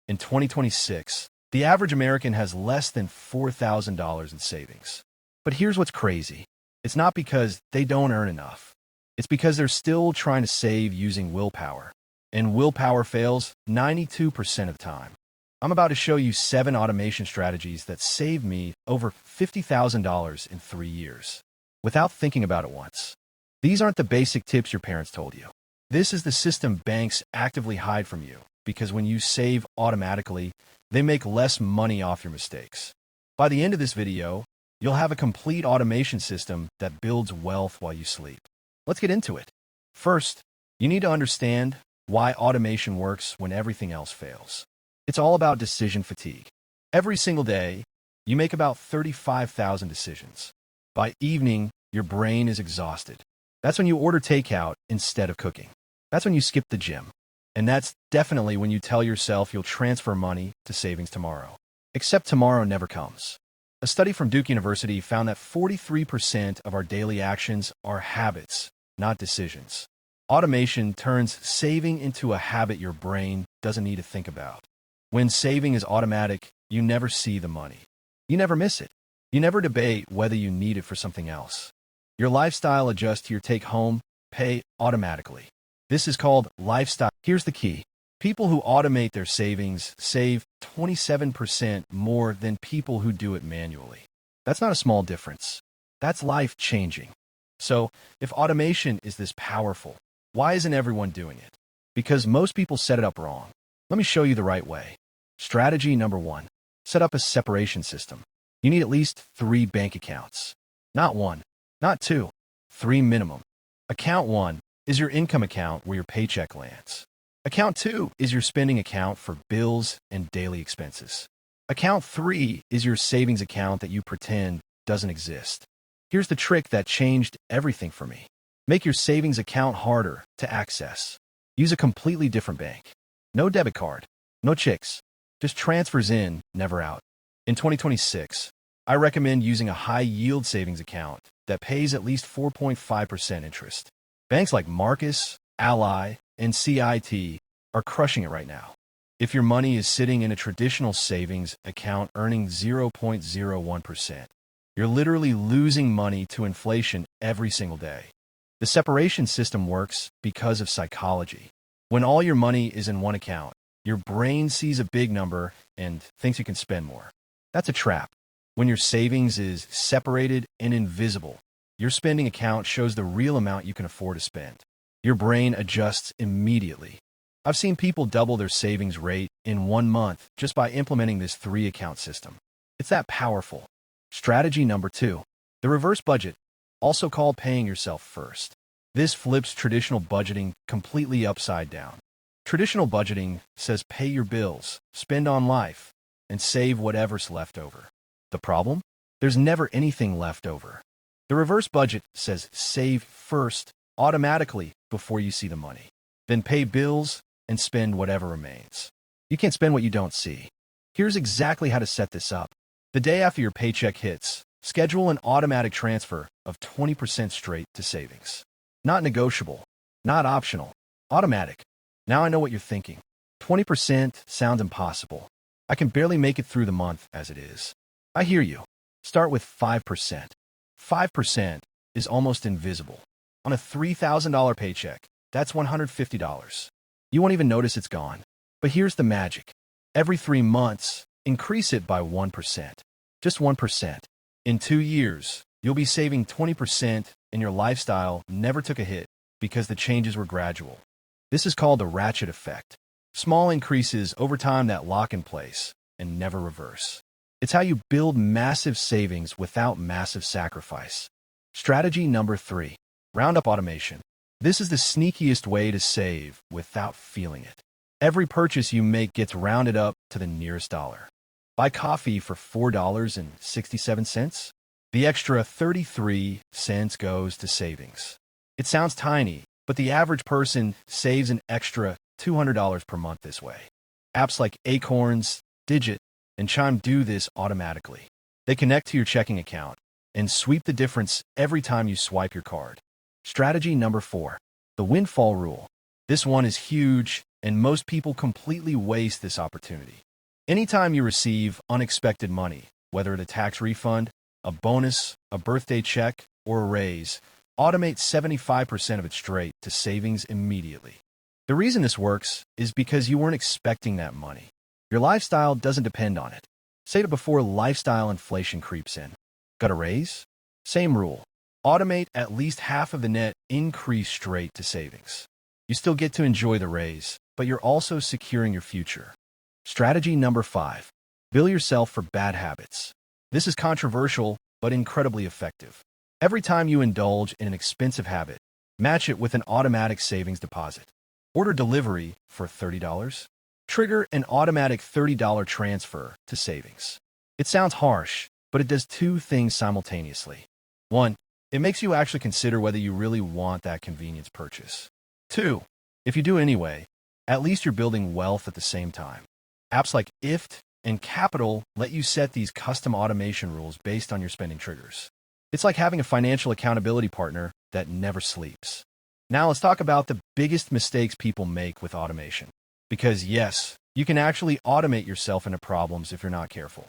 In 2026, the average American has less than $4,000 in savings. But here's what's crazy. It's not because they don't earn enough. It's because they're still trying to save using willpower. And willpower fails 92% of the time. I'm about to show you 7 automation strategies that saved me over $50,000 in 3 years, without thinking about it once. These aren't the basic tips your parents told you. This is the system banks actively hide from you, because when you save automatically, they make less money off your mistakes. By the end of this video, you'll have a complete automation system that builds wealth while you sleep. Let's get into it. First, you need to understand why automation works when everything else fails. It's all about decision fatigue. Every single day, you make about 35,000 decisions. By evening, your brain is exhausted. That's when you order takeout instead of cooking. That's when you skip the gym. And that's definitely when you tell yourself you'll transfer money to savings tomorrow. Except tomorrow never comes. A study from Duke University found that 43% of our daily actions are habits, not decisions. Automation turns saving into a habit your brain doesn't need to think about. When saving is automatic, you never see the money. You never miss it. You never debate whether you need it for something else. Your lifestyle adjusts to your take-home pay automatically. This is called lifestyle. Here's the key. People who automate their savings save 27% more than people who do it manually. That's not a small difference. That's life-changing. So, if automation is this powerful, why isn't everyone doing it? Because most people set it up wrong. Let me show you the right way. Strategy number 1. Set up a separation system. You need at least 3 bank accounts. Not 1, not 2, 3 minimum. Account 1 is your income account where your paycheck lands. Account 2 is your spending account for bills and daily expenses. Account 3 is your savings account that you pretend doesn't exist. Here's the trick that changed everything for me. Make your savings account harder to access. Use a completely different bank. No debit card, no checks, just transfers in, never out. In 2026, I recommend using a high-yield savings account that pays at least 4.5% interest. Banks like Marcus, Ally, and CIT are crushing it right now. If your money is sitting in a traditional savings account earning 0.01%, you're literally losing money to inflation every single day. The separation system works because of psychology. When all your money is in one account, your brain sees a big number and thinks you can spend more. That's a trap. When your savings is separated and invisible, your spending account shows the real amount you can afford to spend. Your brain adjusts immediately. I've seen people double their savings rate in 1 month just by implementing this 3-account system. It's that powerful. Strategy number 2. The reverse budget, also called paying yourself first. This flips traditional budgeting completely upside down. Traditional budgeting says pay your bills, spend on life, and save whatever's left over. The problem? There's never anything left over. The reverse budget says save first, automatically, before you see the money. Then pay bills and spend whatever remains. You can't spend what you don't see. Here's exactly how to set this up. The day after your paycheck hits, schedule an automatic transfer of 20% straight to savings. Not negotiable, not optional, automatic. Now I know what you're thinking. 20% sounds impossible. I can barely make it through the month as it is. I hear you. Start with 5%. 5% is almost invisible. On a $3,000 paycheck, that's $150. You won't even notice it's gone. But here's the magic. Every 3 months, increase it by 1%. Just 1%. In 2 years, you'll be saving 20% and your lifestyle never took a hit because the changes were gradual. This is called the ratchet effect. Small increases over time that lock in place and never reverse. It's how you build massive savings without massive sacrifice. Strategy number 3. Round up automation. This is the sneakiest way to save without feeling it. Every purchase you make gets rounded up to the nearest dollar. Buy coffee for $4.67. The extra 33 cents goes to savings. It sounds tiny, but the average person saves an extra $200 per month this way. Apps like Acorns, Digit, and Chime do this automatically. They connect to your checking account and sweep the difference every time you swipe your card. Strategy number 4. The windfall rule. This one is huge and most people completely waste this opportunity. Anytime you receive unexpected money, whether it's a tax refund, a bonus, a birthday check, or a raise, automate 75% of it straight to savings immediately. The reason this works is because you weren't expecting that money. Your lifestyle doesn't depend on it. Say it before lifestyle inflation creeps in. Got a raise? Same rule. Automate at least half of the net increase straight to savings. You still get to enjoy the raise, but you're also securing your future. Strategy number 5. Bill yourself for bad habits. This is controversial, but incredibly effective. Every time you indulge in an expensive habit, match it with an automatic savings deposit. Order delivery for $30. Trigger an automatic $30 transfer to savings. It sounds harsh, but it does two things simultaneously. 1. It makes you actually consider whether you really want that convenience purchase. 2. If you do anyway, at least you're building wealth at the same time. Apps like IFT and Capital let you set these custom automation rules based on your spending triggers. It's like having a financial accountability partner that never sleeps. Now let's talk about the biggest mistakes people make with automation. Because yes, you can actually automate yourself into problems if you're not careful.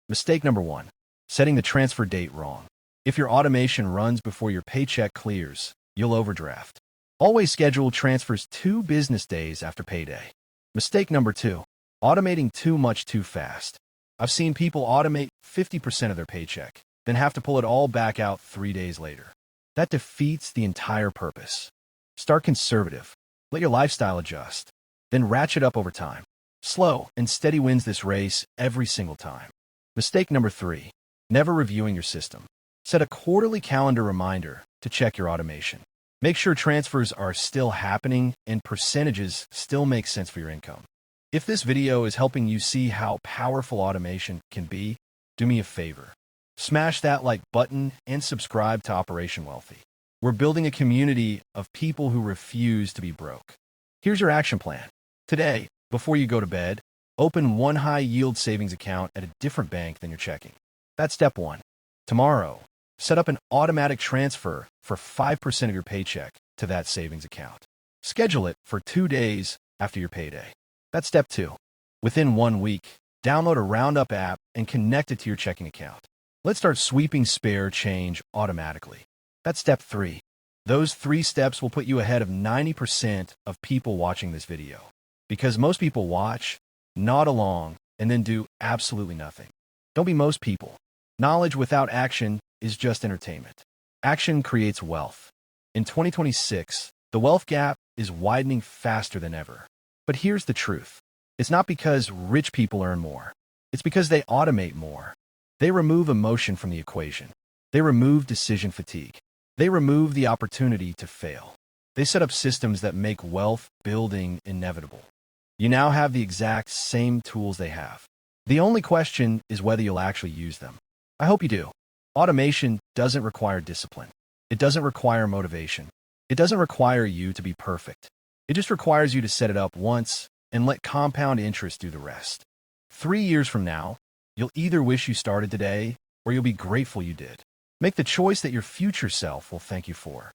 Mistake number 1. Setting the transfer date wrong. If your automation runs before your paycheck clears, you'll overdraft. Always schedule transfers 2 business days after payday. Mistake number 2. Automating too much too fast. I've seen people automate 50% of their paycheck, then have to pull it all back out 3 days later. That defeats the entire purpose. Start conservative. Let your lifestyle adjust. Then ratchet up over time. Slow and steady wins this race every single time. Mistake number 3. Never reviewing your system. Set a quarterly calendar reminder to check your automation. Make sure transfers are still happening and percentages still make sense for your income. If this video is helping you see how powerful automation can be, do me a favor. Smash that like button and subscribe to Operation Wealthy. We're building a community of people who refuse to be broke. Here's your action plan. Today, before you go to bed, open one high-yield savings account at a different bank than your checking. That's step 1. Tomorrow, set up an automatic transfer for 5% of your paycheck to that savings account. Schedule it for 2 days after your payday. That's step 2. Within 1 week, download a Roundup app and connect it to your checking account. Let's start sweeping spare change automatically. That's step 3. Those 3 steps will put you ahead of 90% of people watching this video. Because most people watch, nod along, and then do absolutely nothing. Don't be most people. Knowledge without action is just entertainment. Action creates wealth. In 2026, the wealth gap is widening faster than ever. But here's the truth. It's not because rich people earn more. It's because they automate more. They remove emotion from the equation. They remove decision fatigue. They remove the opportunity to fail. They set up systems that make wealth building inevitable. You now have the exact same tools they have. The only question is whether you'll actually use them. I hope you do. Automation doesn't require discipline. It doesn't require motivation. It doesn't require you to be perfect. It just requires you to set it up once and let compound interest do the rest. 3 years from now, you'll either wish you started today or you'll be grateful you did. Make the choice that your future self will thank you for.